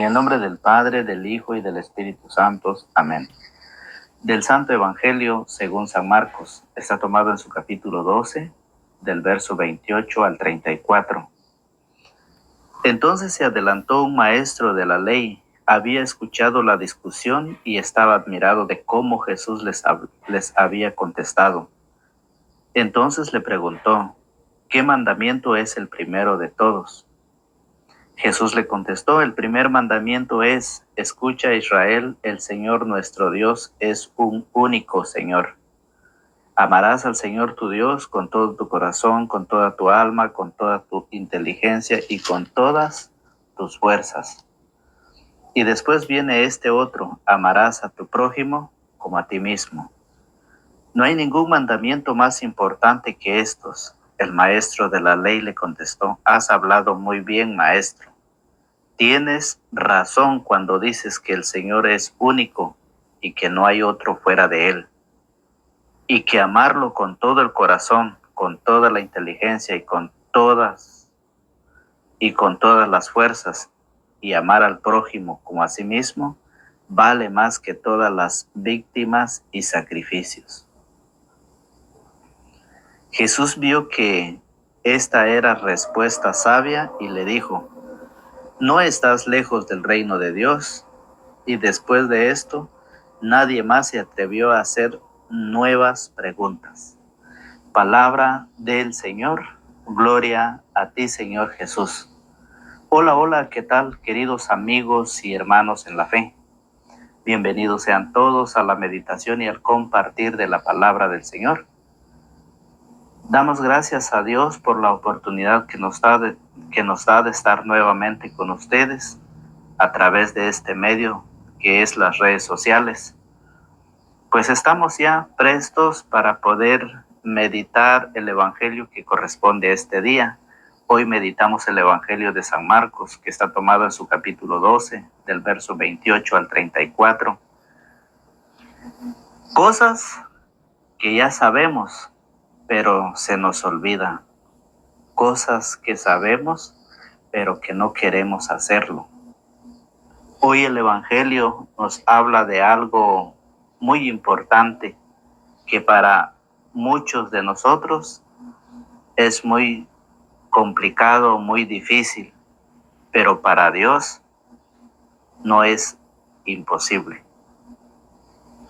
En el nombre del Padre, del Hijo y del Espíritu Santo. Amén. Del Santo Evangelio según San Marcos. Está tomado en su capítulo 12, del verso 28 al 34. Entonces se adelantó un maestro de la ley. Había escuchado la discusión y estaba admirado de cómo Jesús les había contestado. Entonces le preguntó, ¿qué mandamiento es el primero de todos? Jesús le contestó, el primer mandamiento es, escucha Israel, el Señor nuestro Dios es un único Señor. Amarás al Señor tu Dios con todo tu corazón, con toda tu alma, con toda tu inteligencia y con todas tus fuerzas. Y después viene este otro, amarás a tu prójimo como a ti mismo. No hay ningún mandamiento más importante que estos. El maestro de la ley le contestó, has hablado muy bien, maestro. Tienes razón cuando dices que el Señor es único y que no hay otro fuera de Él, y que amarlo con todo el corazón, con toda la inteligencia y con todas las fuerzas, y amar al prójimo como a sí mismo, vale más que todas las víctimas y sacrificios. Jesús vio que esta era respuesta sabia y le dijo, no estás lejos del reino de Dios. Y después de esto, nadie más se atrevió a hacer nuevas preguntas. Palabra del Señor. Gloria a ti, Señor Jesús. Hola, ¿qué tal, queridos amigos y hermanos en la fe? Bienvenidos sean todos a la meditación y al compartir de la palabra del Señor. Damos gracias a Dios por la oportunidad que nos da de estar nuevamente con ustedes a través de este medio que es las redes sociales. Pues estamos ya prestos para poder meditar el Evangelio que corresponde a este día. Hoy meditamos el Evangelio de San Marcos, que está tomado en su capítulo 12, del verso 28 al 34. Cosas que ya sabemos, pero se nos olvida. Cosas que sabemos, pero que no queremos hacerlo. Hoy el Evangelio nos habla de algo muy importante que para muchos de nosotros es muy complicado, muy difícil, pero para Dios no es imposible.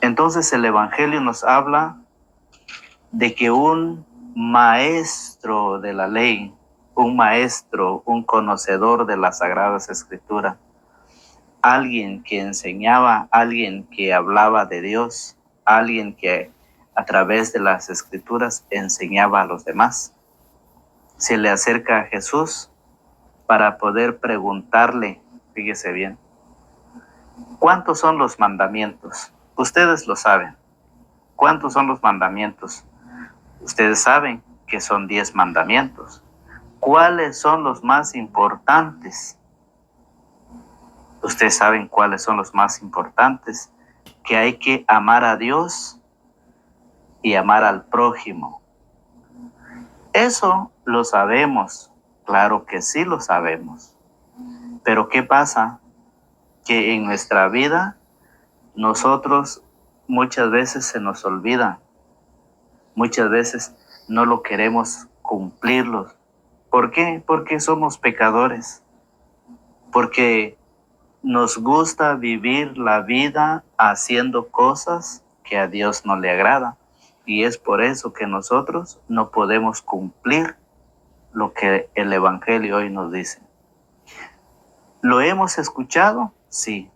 Entonces el Evangelio nos habla de que un maestro de la ley, un maestro, un conocedor de las Sagradas Escrituras, alguien que enseñaba, alguien que hablaba de Dios, alguien que a través de las Escrituras enseñaba a los demás, se le acerca a Jesús para poder preguntarle, fíjese bien, ¿cuántos son los mandamientos? Ustedes lo saben. ¿Cuántos son los mandamientos? Ustedes saben que son 10 mandamientos. ¿Cuáles son los más importantes? Ustedes saben cuáles son los más importantes, que hay que amar a Dios y amar al prójimo. Eso lo sabemos, claro que sí lo sabemos. Pero ¿qué pasa? Que en nuestra vida nosotros muchas veces se nos olvida, muchas veces no lo queremos cumplirlos. ¿Por qué? Porque somos pecadores, porque nos gusta vivir la vida haciendo cosas que a Dios no le agrada. Y es por eso que nosotros no podemos cumplir lo que el Evangelio hoy nos dice. ¿Lo hemos escuchado? Sí.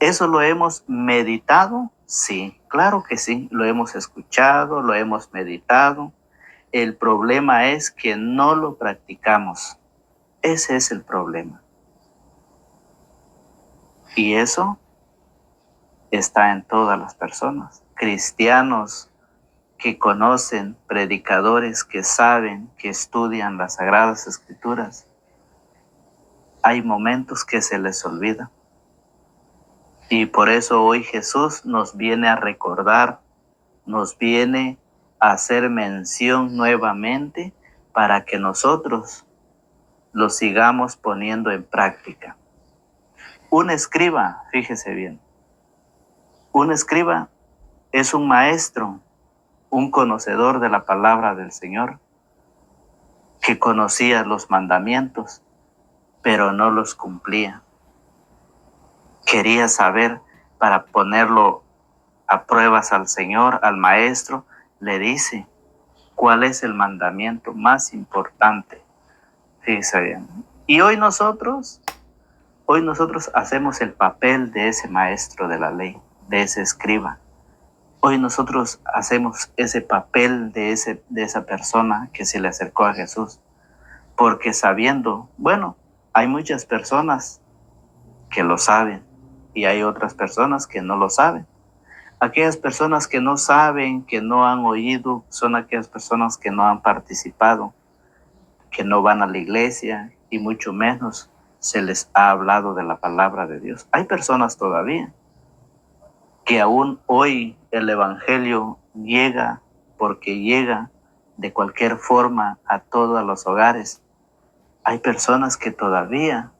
¿Eso lo hemos meditado? Sí, claro que sí. Lo hemos escuchado, lo hemos meditado. El problema es que no lo practicamos. Ese es el problema. Y eso está en todas las personas. Cristianos que conocen, predicadores que saben, que estudian las Sagradas Escrituras. Hay momentos que se les olvida. Y por eso hoy Jesús nos viene a recordar, nos viene a hacer mención nuevamente para que nosotros lo sigamos poniendo en práctica. Un escriba, fíjese bien, un escriba es un maestro, un conocedor de la palabra del Señor, que conocía los mandamientos, pero no los cumplía. Quería saber para ponerlo a pruebas al Señor, al maestro, le dice, ¿cuál es el mandamiento más importante? Fíjese bien. Y hoy nosotros hacemos el papel de ese maestro de la ley, de ese escriba. Hoy nosotros hacemos ese papel de esa persona que se le acercó a Jesús. Porque sabiendo, bueno, hay muchas personas que lo saben y hay otras personas que no lo saben. Aquellas personas que no saben, que no han oído, son aquellas personas que no han participado, que no van a la iglesia y mucho menos se les ha hablado de la palabra de Dios. Hay personas todavía que aún hoy el evangelio llega porque llega de cualquier forma a todos los hogares. Hay personas que todavía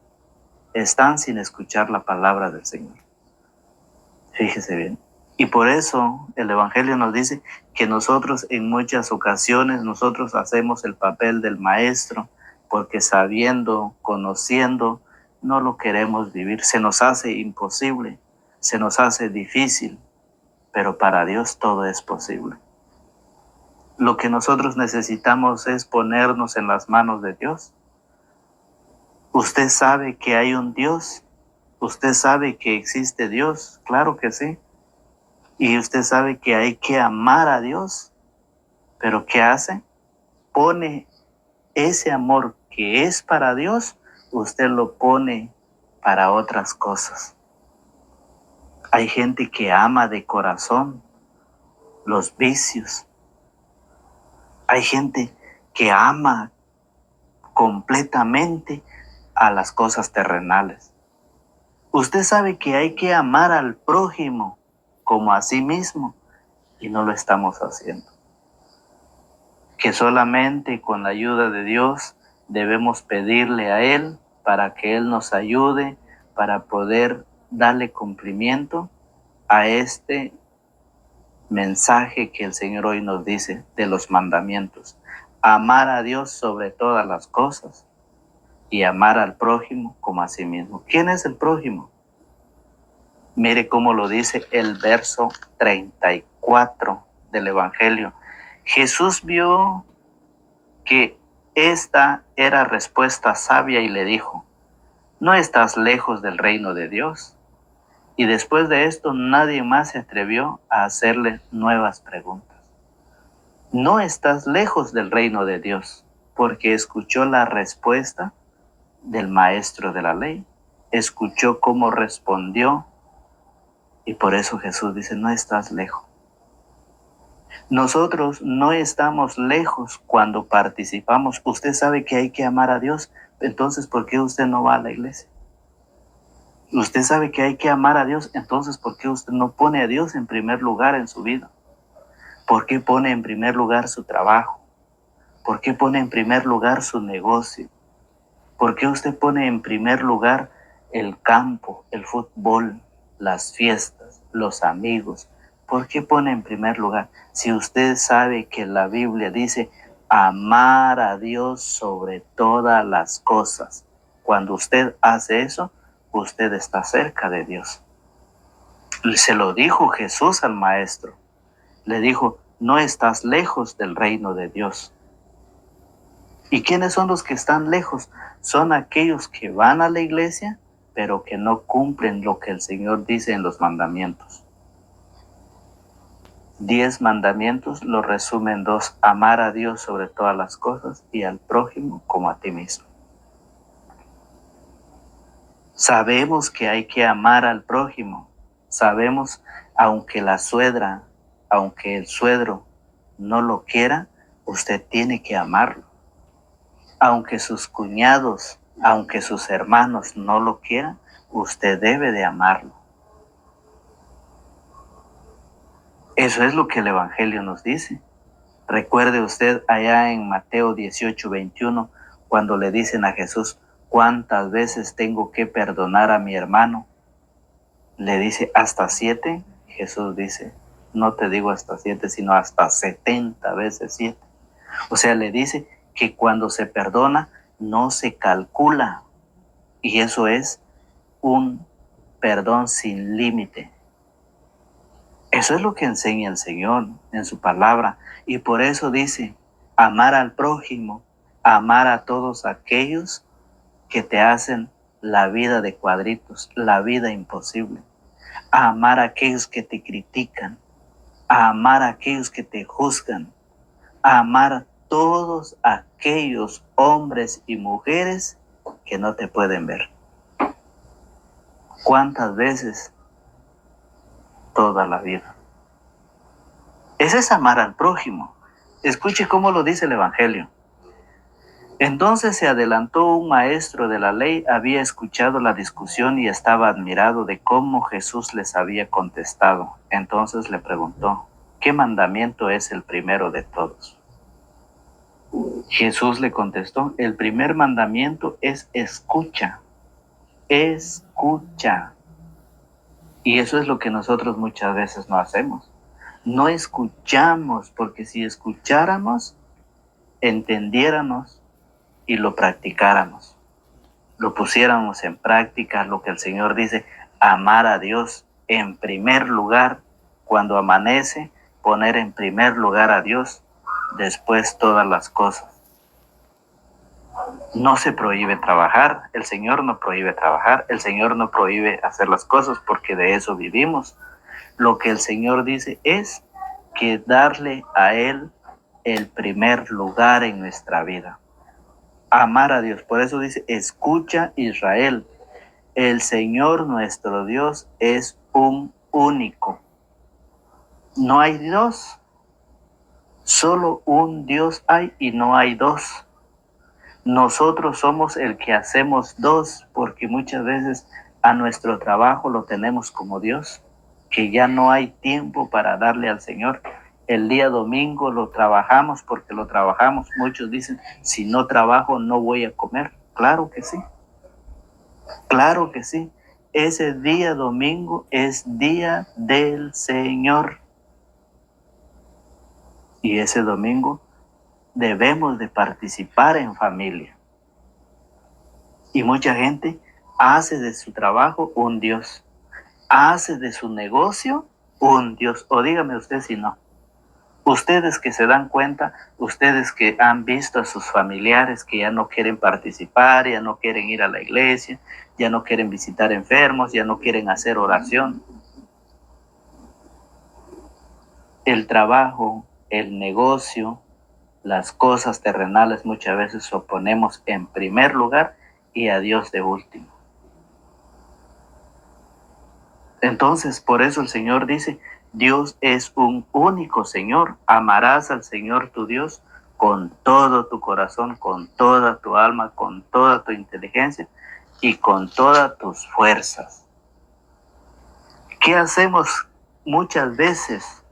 están sin escuchar la palabra del Señor. Fíjese bien. Y por eso el evangelio nos dice que nosotros en muchas ocasiones nosotros hacemos el papel del maestro porque sabiendo, conociendo, no lo queremos vivir. Se nos hace imposible, se nos hace difícil, pero para Dios todo es posible. Lo que nosotros necesitamos es ponernos en las manos de Dios. ¿Usted sabe que hay un Dios? ¿Usted sabe que existe Dios? Claro que sí. Y usted sabe que hay que amar a Dios. ¿Pero qué hace? Pone ese amor que es para Dios, usted lo pone para otras cosas. Hay gente que ama de corazón los vicios. Hay gente que ama completamente a las cosas terrenales. Usted sabe que hay que amar al prójimo como a sí mismo y no lo estamos haciendo. Que solamente con la ayuda de Dios debemos pedirle a Él para que Él nos ayude para poder darle cumplimiento a este mensaje que el Señor hoy nos dice de los mandamientos. Amar a Dios sobre todas las cosas y amar al prójimo como a sí mismo. ¿Quién es el prójimo? Mire cómo lo dice el verso 34 del Evangelio. Jesús vio que esta era respuesta sabia y le dijo, ¿no estás lejos del reino de Dios? Y después de esto nadie más se atrevió a hacerle nuevas preguntas. No estás lejos del reino de Dios, porque escuchó la respuesta del maestro de la ley, escuchó cómo respondió, y por eso Jesús dice, no estás lejos. Nosotros no estamos lejos cuando participamos. Usted sabe que hay que amar a Dios, entonces ¿por qué usted no va a la iglesia? Usted sabe que hay que amar a Dios, entonces ¿por qué usted no pone a Dios en primer lugar en su vida? ¿Por qué pone en primer lugar su trabajo? ¿Por qué pone en primer lugar su negocio? ¿Por qué usted pone en primer lugar el campo, el fútbol, las fiestas, los amigos? ¿Por qué pone en primer lugar? Si usted sabe que la Biblia dice amar a Dios sobre todas las cosas. Cuando usted hace eso, usted está cerca de Dios. Se lo dijo Jesús al maestro. Le dijo, no estás lejos del reino de Dios. ¿Y quiénes son los que están lejos? Son aquellos que van a la iglesia, pero que no cumplen lo que el Señor dice en los mandamientos. 10 mandamientos lo resumen 2, amar a Dios sobre todas las cosas y al prójimo como a ti mismo. Sabemos que hay que amar al prójimo. Sabemos, aunque la suegra, aunque el suegro no lo quiera, usted tiene que amarlo. Aunque sus cuñados, aunque sus hermanos no lo quieran, usted debe de amarlo. Eso es lo que el Evangelio nos dice. Recuerde usted allá en Mateo 18:21, Cuando le dicen a Jesús, ¿cuántas veces tengo que perdonar a mi hermano? Le dice, ¿hasta 7? Jesús dice, no te digo hasta 7, sino hasta 70 veces 7. O sea, le dice que cuando se perdona, no se calcula. Y eso es un perdón sin límite. Eso es lo que enseña el Señor en su palabra. Y por eso dice, amar al prójimo, amar a todos aquellos que te hacen la vida de cuadritos, la vida imposible. A amar a aquellos que te critican, a amar a aquellos que te juzgan, a amar a todos aquellos hombres y mujeres que no te pueden ver. ¿Cuántas veces? Toda la vida. Ese es amar al prójimo. Escuche cómo lo dice el Evangelio. Entonces se adelantó un maestro de la ley, había escuchado la discusión y estaba admirado de cómo Jesús les había contestado. Entonces le preguntó, ¿qué mandamiento es el primero de todos? Jesús le contestó, el primer mandamiento es escucha. Escucha. Y eso es lo que nosotros muchas veces no hacemos. No escuchamos, porque si escucháramos, entendiéramos y lo practicáramos. Lo pusiéramos en práctica, lo que el Señor dice, amar a Dios en primer lugar. Cuando amanece, poner en primer lugar a Dios, después todas las cosas. No se prohíbe trabajar, el Señor no prohíbe trabajar, el Señor no prohíbe hacer las cosas porque de eso vivimos. Lo que el Señor dice es que darle a Él el primer lugar en nuestra vida. Amar a Dios. Por eso dice, escucha Israel, el Señor nuestro Dios es un único. No hay Dios, solo un Dios hay y no hay dos. Nosotros somos el que hacemos dos, porque muchas veces a nuestro trabajo lo tenemos como Dios, que ya no hay tiempo para darle al Señor. El día domingo lo trabajamos porque lo trabajamos. Muchos dicen, si no trabajo no voy a comer. Claro que sí. Claro que sí. Ese día domingo es día del Señor. Y ese domingo debemos de participar en familia. Y mucha gente hace de su trabajo un Dios. Hace de su negocio un Dios. O dígame usted si no. Ustedes que se dan cuenta, ustedes que han visto a sus familiares que ya no quieren participar, ya no quieren ir a la iglesia, ya no quieren visitar enfermos, ya no quieren hacer oración. El trabajo, el negocio, las cosas terrenales muchas veces oponemos en primer lugar y a Dios de último. Entonces, por eso el Señor dice, Dios es un único Señor. Amarás al Señor tu Dios con todo tu corazón, con toda tu alma, con toda tu inteligencia y con todas tus fuerzas. ¿Qué hacemos muchas veces?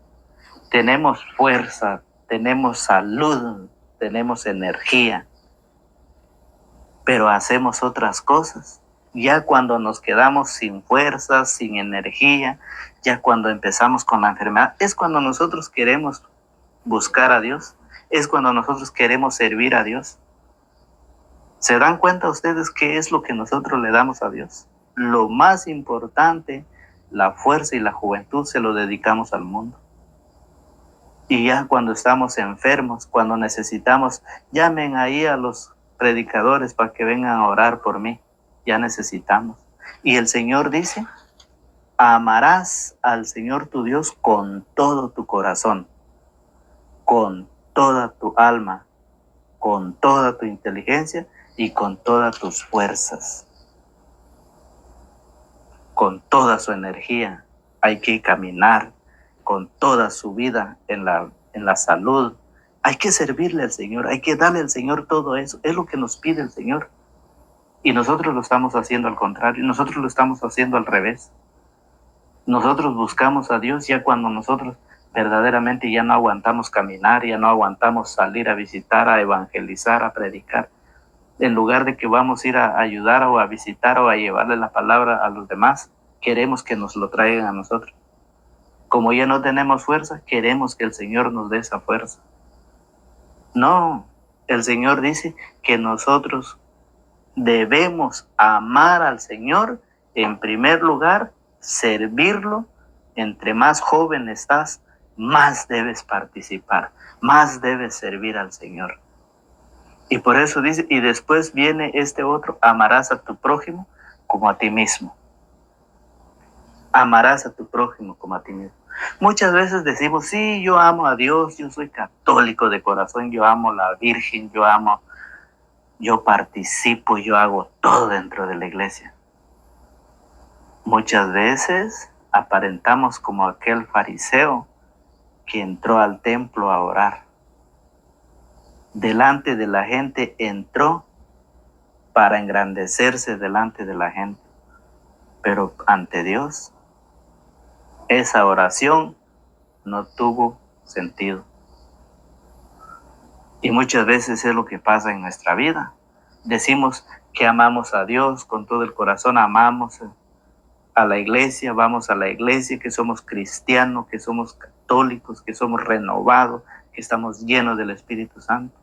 Tenemos fuerza, tenemos salud, tenemos energía, pero hacemos otras cosas. Ya cuando nos quedamos sin fuerzas, sin energía, ya cuando empezamos con la enfermedad, es cuando nosotros queremos buscar a Dios, es cuando nosotros queremos servir a Dios. ¿Se dan cuenta ustedes qué es lo que nosotros le damos a Dios? Lo más importante, la fuerza y la juventud se lo dedicamos al mundo. Y ya cuando estamos enfermos, cuando necesitamos, llamen ahí a los predicadores para que vengan a orar por mí. Ya necesitamos. Y el Señor dice, amarás al Señor tu Dios con todo tu corazón, con toda tu alma, con toda tu inteligencia y con todas tus fuerzas, con toda su energía. Hay que caminar con toda su vida en la salud. Hay que servirle al Señor, hay que darle al Señor todo eso. Es lo que nos pide el Señor. Y nosotros lo estamos haciendo al contrario, nosotros lo estamos haciendo al revés. Nosotros buscamos a Dios ya cuando nosotros verdaderamente ya no aguantamos caminar, ya no aguantamos salir a visitar, a evangelizar, a predicar. En lugar de que vamos a ir a ayudar o a visitar o a llevarle la palabra a los demás, queremos que nos lo traigan a nosotros. Como ya no tenemos fuerza, queremos que el Señor nos dé esa fuerza. No, el Señor dice que nosotros debemos amar al Señor en primer lugar, servirlo. Entre más joven estás, más debes participar, más debes servir al Señor. Y por eso dice, y después viene este otro, amarás a tu prójimo como a ti mismo. Amarás a tu prójimo como a ti mismo. Muchas veces decimos, sí, yo amo a Dios, yo soy católico de corazón, yo amo a la Virgen, yo participo, yo hago todo dentro de la iglesia. Muchas veces aparentamos como aquel fariseo que entró al templo a orar. Delante de la gente entró para engrandecerse delante de la gente. Pero ante Dios, esa oración no tuvo sentido. Y muchas veces es lo que pasa en nuestra vida. Decimos que amamos a Dios con todo el corazón, amamos a la iglesia, vamos a la iglesia, que somos cristianos, que somos católicos, que somos renovados, que estamos llenos del Espíritu Santo.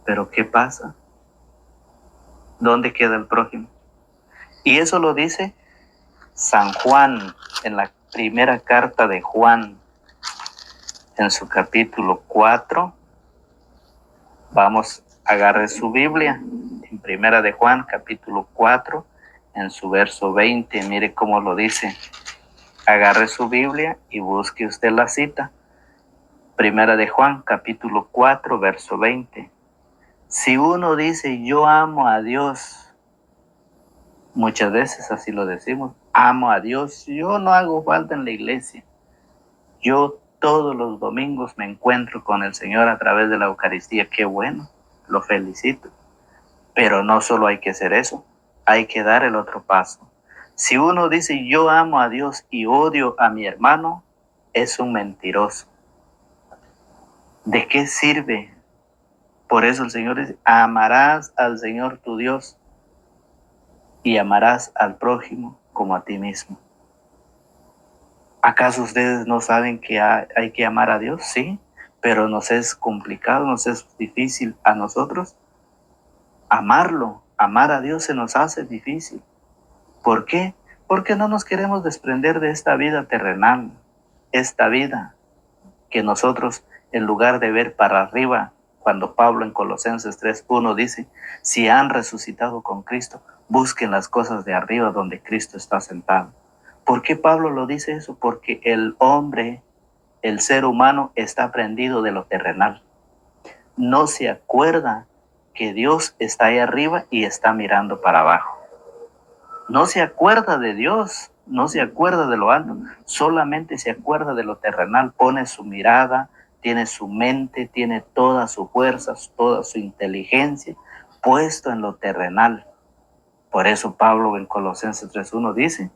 Pero ¿qué pasa? ¿Dónde queda el prójimo? Y eso lo dice San Juan en la primera carta de Juan, en su capítulo 4. Vamos, agarre su Biblia, en primera de Juan, capítulo 4, en su verso 20, mire cómo lo dice. Agarre su Biblia y busque usted la cita. Primera de Juan, capítulo 4, verso 20. Si uno dice, yo amo a Dios, muchas veces así lo decimos, amo a Dios, yo no hago falta en la iglesia. Yo todos los domingos me encuentro con el Señor a través de la Eucaristía. Qué bueno, lo felicito. Pero no solo hay que hacer eso, hay que dar el otro paso. Si uno dice, yo amo a Dios y odio a mi hermano, es un mentiroso. ¿De qué sirve? Por eso el Señor dice, amarás al Señor tu Dios y amarás al prójimo como a ti mismo. ¿Acaso ustedes no saben que hay que amar a Dios? Sí, pero nos es complicado, nos es difícil a nosotros amarlo. Amar a Dios se nos hace difícil. ¿Por qué? Porque no nos queremos desprender de esta vida terrenal, esta vida que nosotros, en lugar de ver para arriba, cuando Pablo en Colosenses 3:1 dice, si han resucitado con Cristo, busquen las cosas de arriba donde Cristo está sentado. ¿Por qué Pablo lo dice eso? Porque el hombre, el ser humano, está prendido de lo terrenal. No se acuerda que Dios está ahí arriba y está mirando para abajo. No se acuerda de Dios, no se acuerda de lo alto, solamente se acuerda de lo terrenal, pone su mirada, tiene su mente, tiene toda su fuerza, toda su inteligencia puesto en lo terrenal. Por eso Pablo en Colosenses 3:1 dice,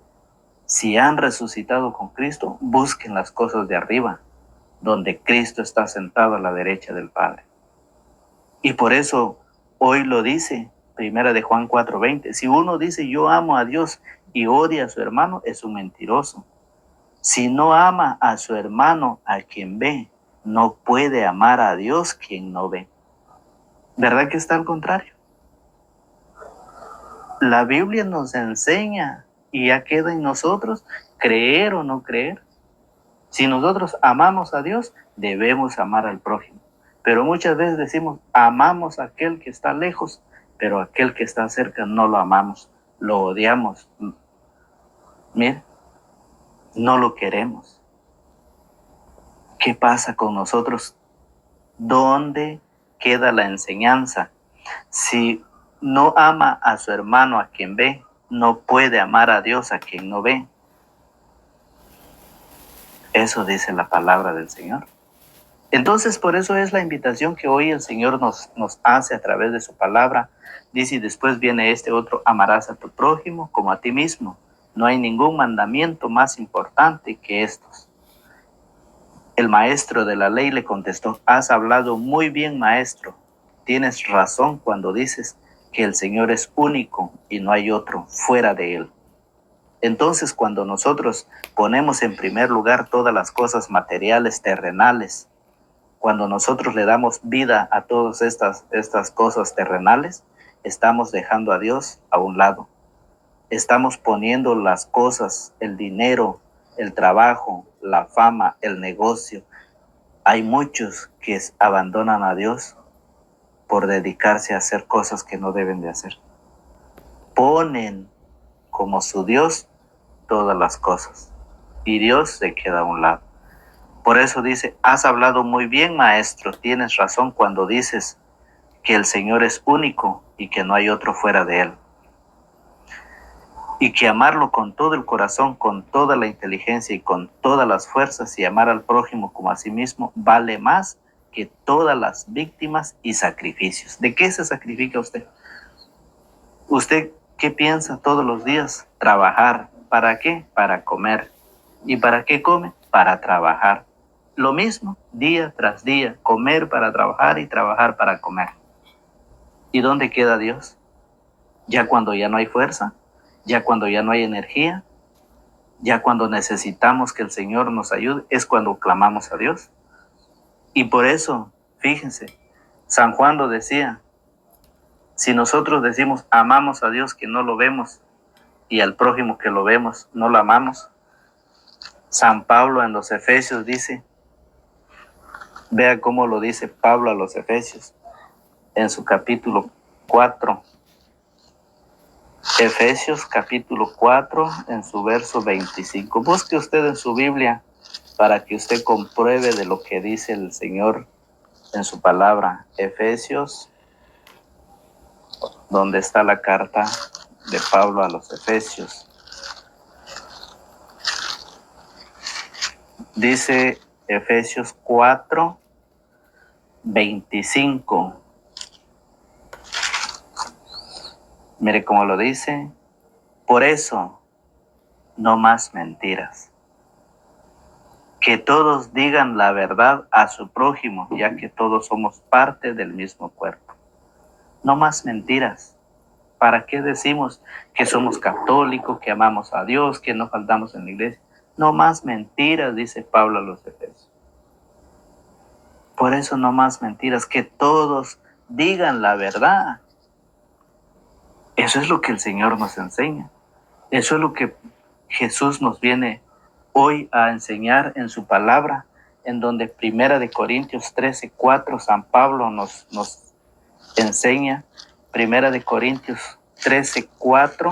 si han resucitado con Cristo, busquen las cosas de arriba, donde Cristo está sentado a la derecha del Padre. Y por eso hoy lo dice, primera de Juan 4:20, si uno dice yo amo a Dios y odia a su hermano, es un mentiroso. Si no ama a su hermano a quien ve, no puede amar a Dios quien no ve. ¿Verdad que está al contrario? La Biblia nos enseña y ya queda en nosotros creer o no creer. Si nosotros amamos a Dios, debemos amar al prójimo. Pero muchas veces decimos, amamos a aquel que está lejos, pero aquel que está cerca no lo amamos, lo odiamos. Mira, no lo queremos. ¿Qué pasa con nosotros? ¿Dónde queda la enseñanza? Si no ama a su hermano a quien ve, no puede amar a Dios a quien no ve. Eso dice la palabra del Señor. Entonces, por eso es la invitación que hoy el Señor nos hace a través de su palabra. Dice, y después viene este otro, amarás a tu prójimo como a ti mismo. No hay ningún mandamiento más importante que estos. El maestro de la ley le contestó, has hablado muy bien, maestro. tienes razón cuando dices que el Señor es único y no hay otro fuera de Él. Entonces, cuando nosotros ponemos en primer lugar todas las cosas materiales, terrenales, cuando nosotros le damos vida a todas estas cosas terrenales, estamos dejando a Dios a un lado. Estamos poniendo las cosas, el dinero, el trabajo, la fama, el negocio. Hay muchos que abandonan a Dios por dedicarse a hacer cosas que no deben de hacer. Ponen como su Dios todas las cosas y Dios se queda a un lado. Por eso dice, has hablado muy bien, maestro, tienes razón cuando dices que el Señor es único y que no hay otro fuera de Él. Y que amarlo con todo el corazón, con toda la inteligencia y con todas las fuerzas y amar al prójimo como a sí mismo vale más que todas las víctimas y sacrificios. ¿De qué se sacrifica usted? ¿Usted qué piensa todos los días? Trabajar. ¿Para qué? Para comer. ¿Y para qué come? Para trabajar. Lo mismo, día tras día, comer para trabajar y trabajar para comer. ¿Y dónde queda Dios? Ya cuando ya no hay fuerza, ya cuando ya no hay energía, ya cuando necesitamos que el Señor nos ayude, es cuando clamamos a Dios. Y por eso, fíjense, San Juan lo decía, si nosotros decimos amamos a Dios que no lo vemos y al prójimo que lo vemos no lo amamos, San Pablo en los Efesios dice, vea cómo lo dice Pablo a los Efesios en su capítulo 4. Efesios capítulo 4 en su verso 25. Busque usted en su Biblia para que usted compruebe de lo que dice el Señor en su palabra. Efesios, donde está la carta de Pablo a los Efesios. Dice Efesios 4, 25. Mire cómo lo dice. Por eso, no más mentiras. Que todos digan la verdad a su prójimo, ya que todos somos parte del mismo cuerpo. No más mentiras. ¿Para qué decimos que somos católicos, que amamos a Dios, que no faltamos en la iglesia? No más mentiras, dice Pablo a los Efesios. Por eso no más mentiras, que todos digan la verdad. Eso es lo que el Señor nos enseña. Eso es lo que Jesús nos viene hoy a enseñar en su palabra, en donde 1 Corintios 13, 4, San Pablo nos enseña. 1 Corintios 13, 4,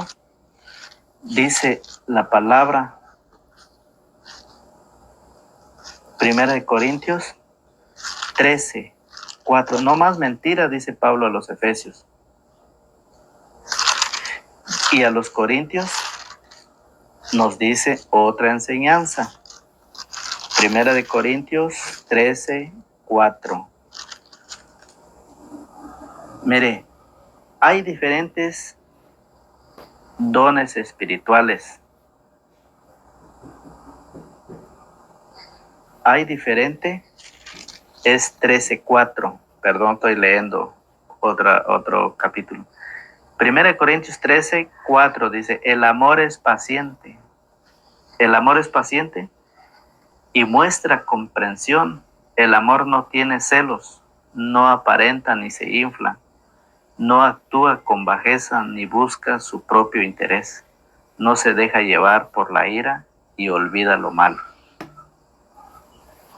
dice la palabra. 1 Corintios 13, 4. No más mentiras, dice Pablo a los Efesios. Y a los Corintios nos dice otra enseñanza. 1 Corintios 13, 4. Mire, hay diferentes dones espirituales. Es 13:4. Perdón, estoy leyendo otro capítulo. 1 Corintios 13:4 dice, el amor es paciente. El amor es paciente y muestra comprensión. El amor no tiene celos, no aparenta ni se infla, no actúa con bajeza ni busca su propio interés, no se deja llevar por la ira y olvida lo malo.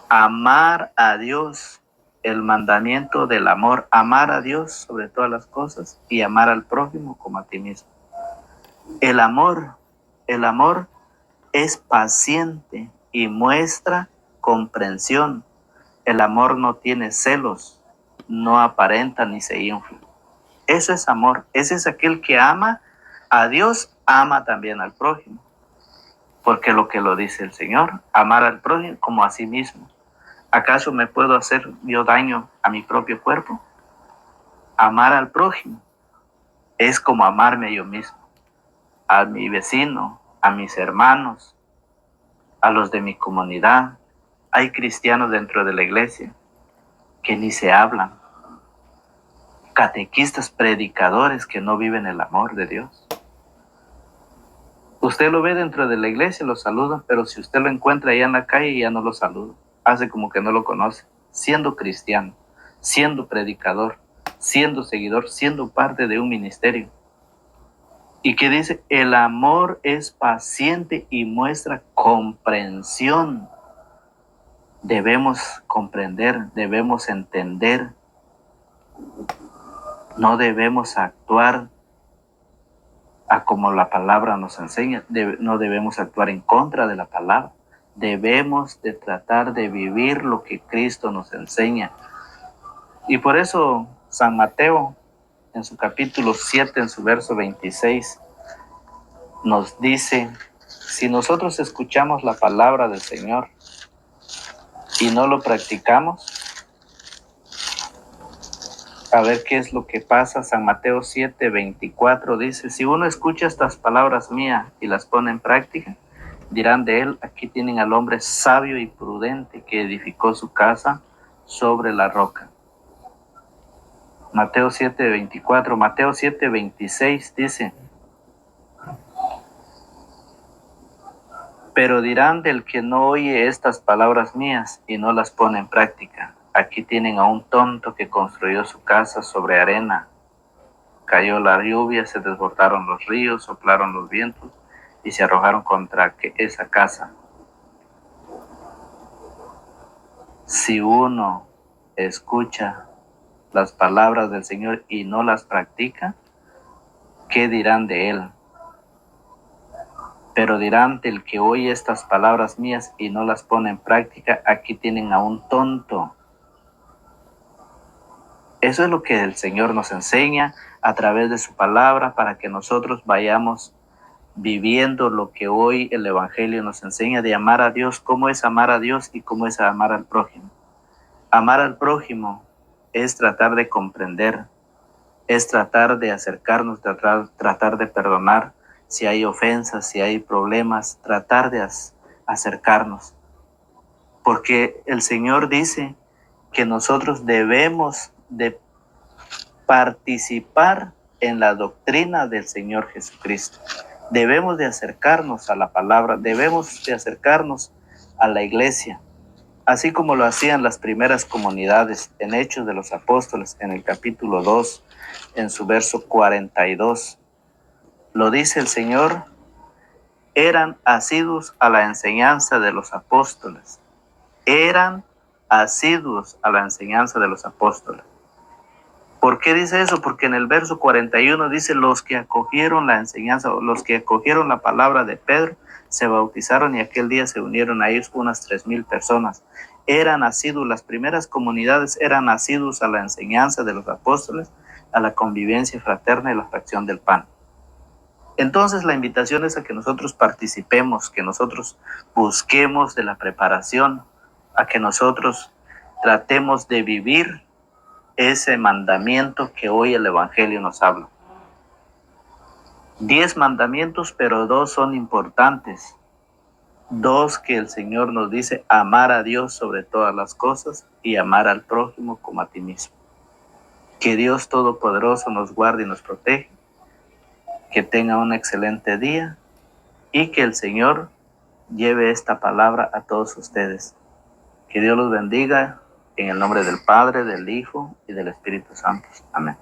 Amar a Dios, el mandamiento del amor, amar a Dios sobre todas las cosas y amar al prójimo como a ti mismo. El amor es paciente y muestra comprensión. El amor no tiene celos, no aparenta ni se infla. Eso es amor. Ese es aquel que ama a Dios, ama también al prójimo. Porque lo que lo dice el Señor, amar al prójimo como a sí mismo. ¿Acaso me puedo hacer yo daño a mi propio cuerpo? Amar al prójimo es como amarme yo mismo, a mi vecino, a mis hermanos, a los de mi comunidad. Hay cristianos dentro de la iglesia que ni se hablan. catequistas, predicadores que no viven el amor de Dios. Usted lo ve dentro de la iglesia, lo saluda, pero si usted lo encuentra allá en la calle, ya no lo saluda. Hace como que no lo conoce, siendo cristiano, siendo predicador, siendo seguidor, siendo parte de un ministerio. Y que dice, el amor es paciente y muestra comprensión. Debemos comprender, debemos entender. No debemos actuar a como la palabra nos enseña. No debemos actuar en contra de la palabra. Debemos de tratar de vivir lo que Cristo nos enseña. Y por eso San Mateo, en su capítulo 7, en su verso 26, nos dice, si nosotros escuchamos la palabra del Señor y no lo practicamos, a ver qué es lo que pasa. San Mateo 7, 24 dice, si uno escucha estas palabras mías y las pone en práctica, dirán de él, aquí tienen al hombre sabio y prudente que edificó su casa sobre la roca. Mateo 7, 24. Mateo 7, 26 dice, pero dirán del que no oye estas palabras mías y no las pone en práctica, aquí tienen a un tonto que construyó su casa sobre arena. Cayó la lluvia, se desbordaron los ríos, soplaron los vientos y se arrojaron contra esa casa. Si uno escucha las palabras del Señor y no las practica, ¿qué dirán de él? Pero dirán del que oye estas palabras mías y no las pone en práctica, aquí tienen a un tonto. Eso es lo que el Señor nos enseña a través de su palabra para que nosotros vayamos viviendo lo que hoy el Evangelio nos enseña de amar a Dios, cómo es amar a Dios y cómo es amar al prójimo. Amar al prójimo es tratar de comprender, es tratar de acercarnos, tratar de perdonar si hay ofensas, si hay problemas, tratar de acercarnos. Porque el Señor dice que nosotros debemos de participar en la doctrina del Señor Jesucristo. Debemos de acercarnos a la palabra, debemos de acercarnos a la iglesia, así como lo hacían las primeras comunidades en Hechos de los Apóstoles, en el capítulo 2, en su verso 42. Lo dice el Señor, eran asiduos a la enseñanza de los apóstoles. Eran asiduos a la enseñanza de los apóstoles. ¿Por qué dice eso? Porque en el verso 41 dice, los que acogieron la enseñanza, los que acogieron la palabra de Pedro, se bautizaron y aquel día se unieron a ellos unas 3,000 personas. Eran asiduos, las primeras comunidades eran asiduos a la enseñanza de los apóstoles, a la convivencia fraterna y la fracción del pan. Entonces la invitación es a que nosotros participemos, que nosotros busquemos de la preparación, a que nosotros tratemos de vivir ese mandamiento que hoy el Evangelio nos habla. 10 mandamientos, pero 2 son importantes. 2 que el Señor nos dice, amar a Dios sobre todas las cosas y amar al prójimo como a ti mismo. Que Dios Todopoderoso nos guarde y nos protege, que tenga un excelente día y que el Señor lleve esta palabra a todos ustedes. Que Dios los bendiga en el nombre del Padre, del Hijo y del Espíritu Santo. Amén.